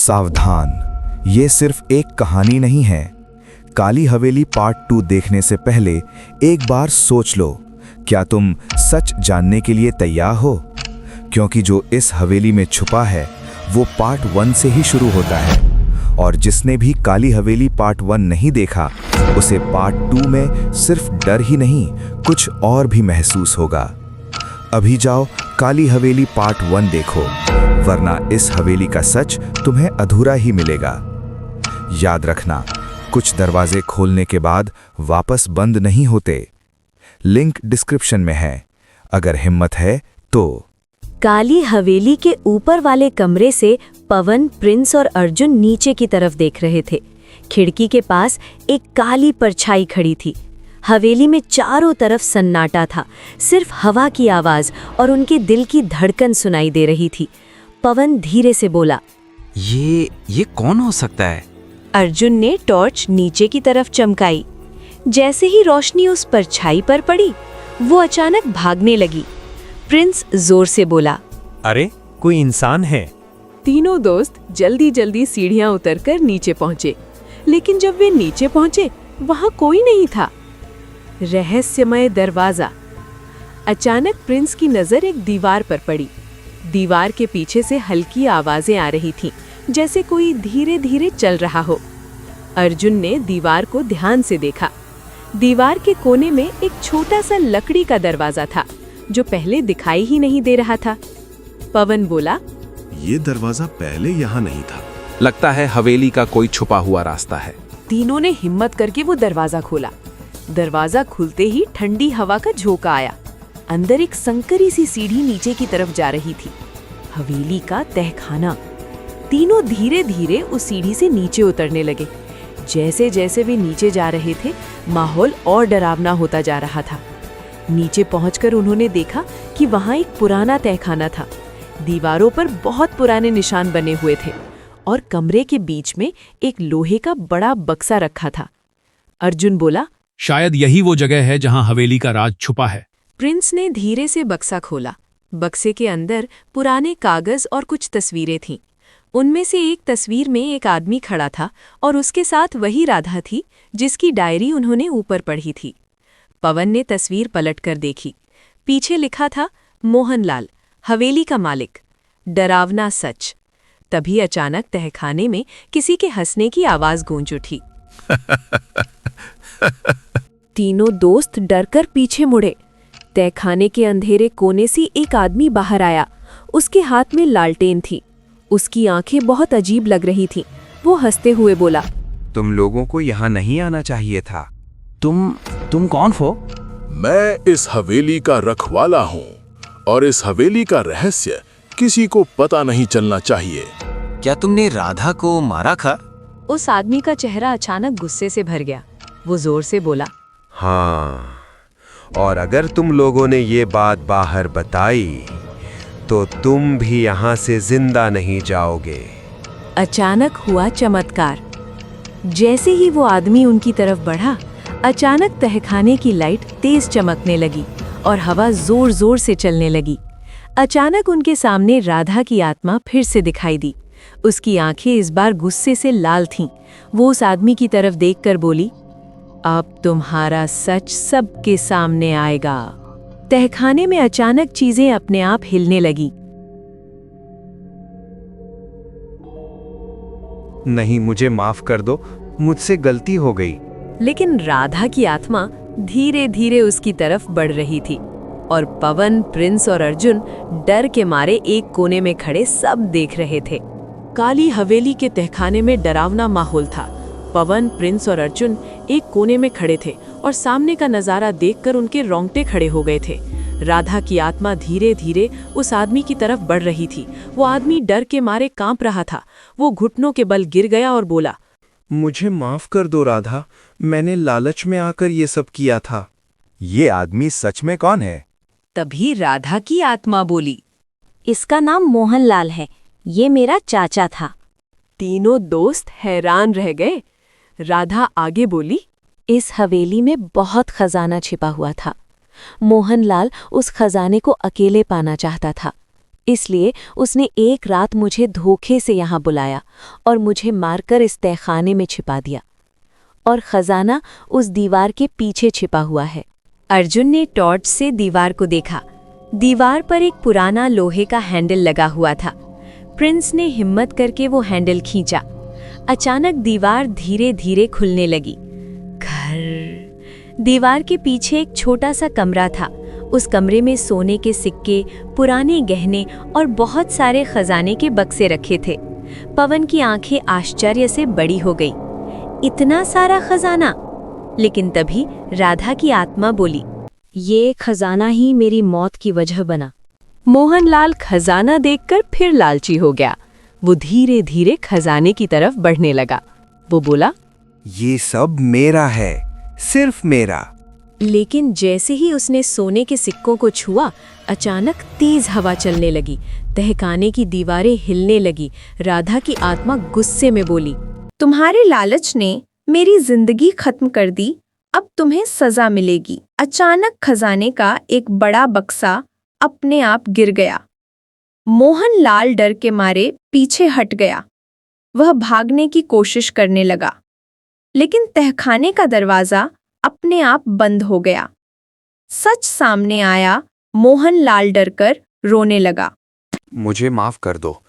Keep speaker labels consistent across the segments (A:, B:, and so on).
A: सावधान, ये सिर्फ एक कहानी नहीं है। काली हवेली पार्ट 2 देखने से पहले एक बार सोच लो, क्या तुम सच जानने के लिए तैयार हो? क्योंकि जो इस हवेली में छुपा है वो पार्ट 1 से ही शुरू होता है, और जिसने भी काली हवेली पार्ट 1 नहीं देखा उसे पार्ट 2 में सिर्फ डर ही नहीं, कुछ और भी महसूस होगा। अभी जाओ काली हवेली पार्ट 1 देखो, वरना इस हवेली का सच तुम्हें अधूरा ही मिलेगा। याद रखना, कुछ दरवाजे खोलने के बाद वापस बंद नहीं होते। लिंक डिस्क्रिप्शन में है, अगर हिम्मत है तो।
B: काली हवेली के ऊपर वाले कमरे से पवन, प्रिंस और अर्जुन नीचे की तरफ देख रहे थे। खिड़की के पास एक काली परछाई खड़ी थी। हवेली में चारों तरफ सन्नाटा था, सिर्फ हवा की आवाज और उनके दिल की धड़कन सुनाई दे रही थी। पवन धीरे से बोला,
C: ये कौन हो सकता है?
B: अर्जुन ने टॉर्च नीचे की तरफ चमकाई। जैसे ही रोशनी उस परछाई पर पड़ी, वो अचानक भागने लगी। प्रिंस जोर से बोला,
D: अरे कोई इंसान है।
E: तीनों दोस्त जल्दी जल्दी सीढ़ियां उतरकर नीचे पहुंचे, लेकिन जब वे नीचे पहुंचे वहां कोई नहीं था। रहस्यमय दरवाजा। अचानक प्रिंस की नजर एक दीवार पर पड़ी। दीवार के पीछे से हल्की आवाजें आ रही थीं, जैसे कोई धीरे धीरे चल रहा हो। अर्जुन ने दीवार को ध्यान से देखा। दीवार के कोने में एक छोटा सा लकड़ी का दरवाजा था, जो पहले दिखाई ही नहीं दे रहा था। पवन बोला,
F: ये दरवाजा पहले यहाँ नहीं था।
C: लगता है हवेली का कोई छुपा हुआ रास्ता है।
E: तीनों ने हिम्मत करके वो दरवाजा खोला। दरवाजा खुलते ही ठंडी हवा का झोंका आया। अंदर एक संकरी सी सीढ़ी नीचे की तरफ जा रही थी। हवेली का तहखाना। तीनों धीरे धीरे उस सीढ़ी से नीचे उतरने लगे। जैसे जैसे वे नीचे जा रहे थे, माहौल और डरावना होता जा रहा था। नीचे पहुंचकर उन्होंने देखा कि वहां एक पुराना तहखाना था। दीवारों पर बहुत पुराने निशान बने हुए थे, और कमरे के बीच में एक लोहे का बड़ा बक्सा रखा था। अर्जुन बोला,
G: शायद यही वो जगह है जहां हवेली का राज छुपा है।
E: प्रिंस ने धीरे से बक्सा खोला। बक्से के अंदर पुराने कागज और कुछ तस्वीरें थीं। उनमें से एक तस्वीर में एक आदमी खड़ा था, और उसके साथ वही राधा थी जिसकी डायरी उन्होंने ऊपर पढ़ी थी। पवन ने तस्वीर पलटकर देखी। पीछे लिखा था, मोहनलाल, हवेली का मालिक, डरावना सच। तभी अचानक तहखाने में किसी के हंसने की आवाज गूंज उठी। तीनों दोस्त डरकर पीछे मुड़े। तहखाने के अंधेरे कोने से एक आदमी बाहर आया। उसके हाथ में लालटेन थी। उसकी आंखें बहुत अजीब लग रही थीं। वो हंसते हुए बोला,
C: तुम लोगों को यहाँ नहीं आना चाहिए था।
D: तुम कौन हो?
F: मैं इस हवेली का रखवाला हूँ, और इस हवेली का रहस्य किसी को पता नहीं चलना चाहिए।
C: क्या तुमने राधा को मारा था?
E: उस आदमी का चेहरा अचानक गुस्से से भर गया। वो जोर से बोला,
H: हाँ, और अगर तुम लोगों ने ये बात बाहर बताई तो तुम भी यहाँ से जिंदा नहीं जाओगे।
E: अचानक हुआ चमत्कार। जैसे ही वो आदमी उनकी तरफ बढ़ा, अचानक तहखाने की लाइट तेज चमकने लगी और हवा जोर जोर से चलने लगी। अचानक उनके सामने राधा की आत्मा फिर से दिखाई दी। उसकी आंखें इस बार गुस्से से लाल थीं। वो उस आदमी की तरफ देखकर बोली, अब तुम्हारा सच सबके सामने आएगा। तहखाने में अचानक चीजें अपने आप हिलने लगी।
H: नहीं, मुझे माफ कर दो, मुझसे गलती हो गई।
E: लेकिन राधा की आत्मा धीरे धीरे उसकी तरफ बढ़ रही थी, और पवन, प्रिंस और अर्जुन डर के मारे एक कोने में खड़े सब देख रहे थे। काली हवेली के तहखाने में डरावना माहौल था। पवन, प्रिंस और अर्जुन एक कोने में खड़े थे, और सामने का नजारा देखकर उनके रोंगटे खड़े हो गए थे। राधा की आत्मा धीरे धीरे उस आदमी की तरफ बढ़ रही थी। वो आदमी डर के मारे कांप रहा था। वो घुटनों के बल गिर गया और बोला,
H: मुझे माफ कर दो राधा, मैंने लालच में आकर ये सब किया था।
A: ये आदमी सच में कौन है?
E: तभी राधा की आत्मा बोली,
B: इसका नाम मोहनलाल है, ये मेरा चाचा था।
E: तीनों दोस्त हैरान रह गए। राधा आगे बोली,
B: इस हवेली में बहुत खजाना छिपा हुआ था। मोहनलाल उस खजाने को अकेले पाना चाहता था। इसलिए उसने एक रात मुझे धोखे से यहाँ बुलाया और मुझे मारकर इस तहखाने में छिपा दिया। और खजाना उस दीवार के पीछे छिपा हुआ है। अर्जुन ने टॉर्च से दीवार को देखा। दीवार पर एक पुराना लोहे का हैंडल लगा हुआ था। प्रिंस ने हिम्मत करके वो हैंडल खींचा। अचानक दीवार धीरे धीरे खुलने लगी। घर। दीवार के पीछे एक छोटा सा कमरा था। उस कमरे में सोने के सिक्के, पुराने गहने और बहुत सारे खजाने के बक्से रखे थे। पवन की आंखें आश्चर्य से बड़ी हो गई। इतना सारा खजाना! लेकिन तभी राधा की आत्मा बोली, ये खजाना ही मेरी मौत की वजह बना।
E: मोहनलाल खजाना देखकर फिर लालची हो गया। वो धीरे धीरे खजाने की तरफ बढ़ने लगा। वो बोला,
H: ये सब मेरा है, सिर्फ मेरा।
B: लेकिन जैसे ही उसने सोने के सिक्कों को छुआ, अचानक तेज हवा चलने लगी। तहखाने की दीवारें हिलने लगी। राधा की आत्मा गुस्से में बोली,
I: तुम्हारे लालच ने मेरी जिंदगी खत्म कर दी, अब तुम्हें सजा मिलेगी। अचानक खजाने का एक बड़ा बक्सा अपने आप गिर गया। मोहनलाल डर के मारे पीछे हट गया। वह भागने की कोशिश करने लगा, लेकिन तहखाने का दरवाजा अपने आप बंद हो गया। सच सामने आया। मोहनलाल डरकर रोने लगा।
C: मुझे माफ कर दो,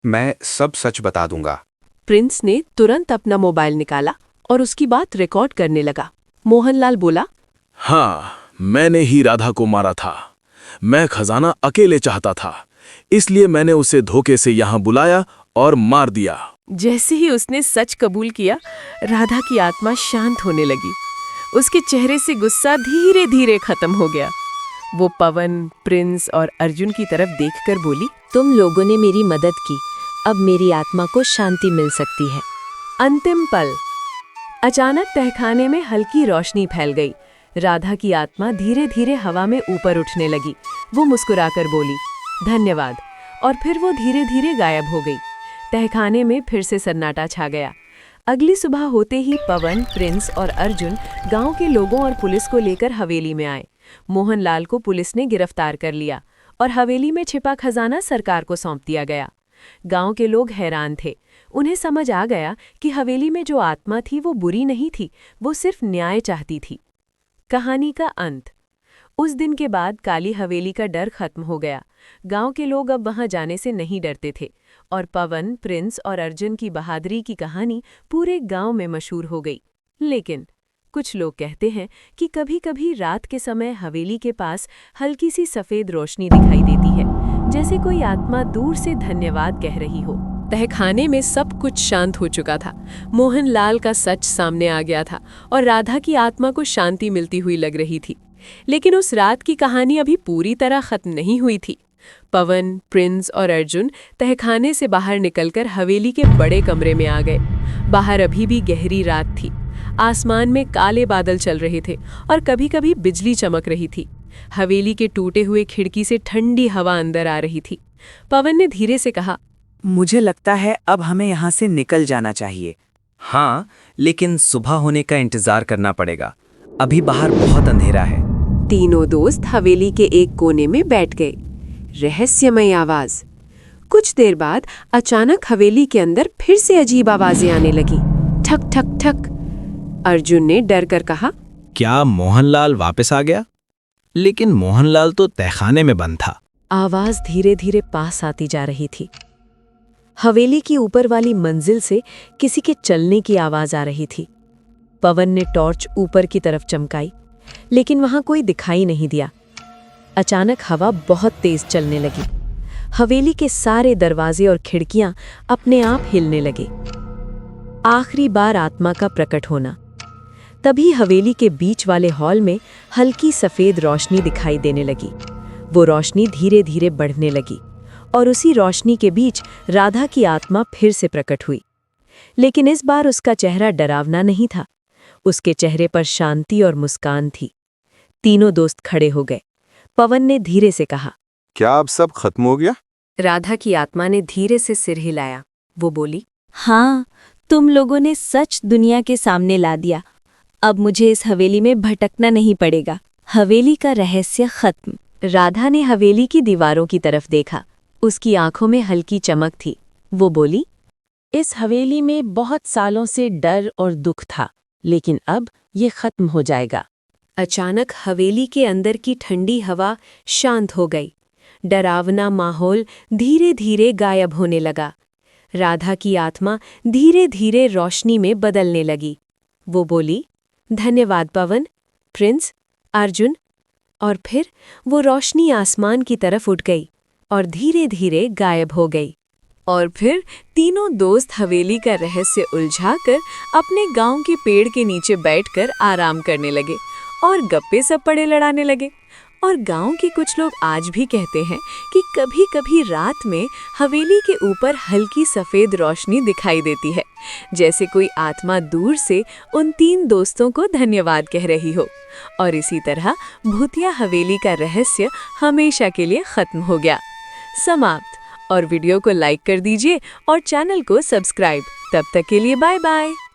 C: मैं सब सच बता दूंगा।
E: प्रिंस ने तुरंत अपना मोबाइल निकाला और उसकी बात रिकॉर्ड करने लगा। मोहनलाल बोला,
F: हाँ, मैंने ही राधा को मारा था। मैं खजाना अकेले चाहता था, इसलिए मैंने उसे धोखे से यहाँ बुलाया और मार दिया।
E: जैसे ही उसने सच कबूल किया, राधा की आत्मा शांत होने लगी। उसके चेहरे से गुस्सा धीरे धीरे खत्म हो गया। वो पवन, प्रिंस और अर्जुन की तरफ देखकर बोली,
B: तुम लोगों ने मेरी मदद की, अब मेरी आत्मा को शांति मिल सकती है।
E: अंतिम पल। अचानक तहखाने में हल्की रोशनी फैल गई। राधा की आत्मा धीरे धीरे हवा में ऊपर उठने लगी। वो मुस्कुराकर बोली, धन्यवाद, और फिर वो धीरे धीरे गायब हो गई। तहखाने में फिर से सन्नाटा छा गया। अगली सुबह होते ही पवन, प्रिंस और अर्जुन गांव के लोगों और पुलिस को लेकर हवेली में आए। मोहनलाल को पुलिस ने गिरफ्तार कर लिया और हवेली में छिपा खजाना सरकार को सौंप दिया गया। गांव के लोग हैरान थे। उन्हें समझ आ गया कि हवेली में जो आत्मा थी वो बुरी नहीं थी, वो सिर्फ न्याय चाहती थी। कहानी का अंत। उस दिन के बाद काली हवेली का डर खत्म हो गया। गांव के लोग अब वहां जाने से नहीं डरते थे और पवन, प्रिंस और अर्जुन की बहादुरी की कहानी पूरे गांव में मशहूर हो गई। लेकिन कुछ लोग कहते हैं कि कभी-कभी रात के समय हवेली के पास हल्की सी सफेद रोशनी दिखाई देती है, जैसे कोई आत्मा दूर से धन्यवाद कह रही हो। तहखाने में सब कुछ शांत हो चुका था। मोहनलाल का सच सामने आ गया था और राधा की आत्मा को शांति मिलती हुई लग रही थी। लेकिन उस रात की कहानी अभी पूरी तरह खत्म नहीं हुई थी। पवन, प्रिंस और अर्जुन तहखाने से बाहर निकलकर हवेली के बड़े कमरे में आ गए। बाहर अभी भी गहरी रात थी। आसमान में काले बादल चल रहे थे और कभी-कभी बिजली चमक रही थी। हवेली के टूटे हुए खिड़की से ठंडी हवा अंदर आ रही थी। पवन ने धीरे से कहा,
J: मुझे लगता है अब हमें यहाँ से निकल जाना चाहिए।
D: हाँ, लेकिन सुबह होने का इंतजार करना पड़ेगा। अभी बाहर बहुत अंधेरा है।
E: तीनों दोस्त हवेली के एक कोने में बैठ गए। रहस्यमय आवाज। कुछ देर बाद अचानक हवेली के अंदर फिर से अजीब आवाजें आने लगी। ठक ठक ठक। अर्जुन ने डर कर कहा,
D: क्या मोहनलाल वापस आ गया? लेकिन मोहनलाल तो तहखाने में बंद था।
B: आवाज धीरे धीरे पास आती जा रही थी। हवेली की ऊपर वाली मंजिल से किसी के चलने की आवाज आ रही थी। पवन ने टॉर्च ऊपर की तरफ चमकाई, लेकिन वहां कोई दिखाई नहीं दिया। अचानक हवा बहुत तेज चलने लगी। हवेली के सारे दरवाजे और खिड़कियां अपने आप हिलने लगे। आखिरी बार आत्मा का प्रकट होना। तभी हवेली के बीच वाले हॉल में हल्की सफेद रोशनी दिखाई देने लगी। वो रोशनी धीरे धीरे बढ़ने लगी और उसी रोशनी के बीच राधा की आत्मा फिर से प्रकट हुई। लेकिन इस बार उसका चेहरा डरावना नहीं था। उसके चेहरे पर शांति और मुस्कान थी। तीनों दोस्त खड़े हो गए। पवन ने धीरे से कहा,
F: क्या अब सब खत्म हो गया?
B: राधा की आत्मा ने धीरे से सिर हिलाया। वो बोली, हाँ, तुम लोगों ने सच दुनिया के सामने ला दिया। अब मुझे इस हवेली में भटकना नहीं पड़ेगा। हवेली का रहस्य खत्म। राधा ने हवेली की दीवारों की तरफ देखा। उसकी आंखों में हल्की चमक थी। वो बोली,
E: इस हवेली में बहुत सालों से डर और दुख था, लेकिन अब ये खत्म हो जाएगा।
B: अचानक हवेली के अंदर की ठंडी हवा शांत हो गई। डरावना माहौल धीरे धीरे गायब होने लगा। राधा की आत्मा धीरे धीरे रोशनी में बदलने लगी। वो बोली, धन्यवाद पवन, प्रिंस, अर्जुन। और फिर वो रोशनी आसमान की तरफ उठ गई और धीरे धीरे गायब हो गई। और फिर तीनों दोस्त हवेली का रहस्य उलझाकर अपने गांव के पेड़ के नीचे बैठकर आराम करने लगे और गप्पे सप्पड़े लड़ाने लगे। और गांव के कुछ लोग आज भी कहते हैं कि कभी-कभी रात में हवेली के ऊपर हल्की सफेद रोशनी दिखाई देती है, जैसे कोई आत्मा दूर से उन 3 दोस्तों को धन्यवाद कह रही हो। और इसी तरह भूतिया हवेली का रहस्य हमेशा के लिए खत्म हो गया। समाप्त। और वीडियो को लाइक कर दीजिए और चैनल को सब्सक्राइब। तब तक के लिए बाय बाय।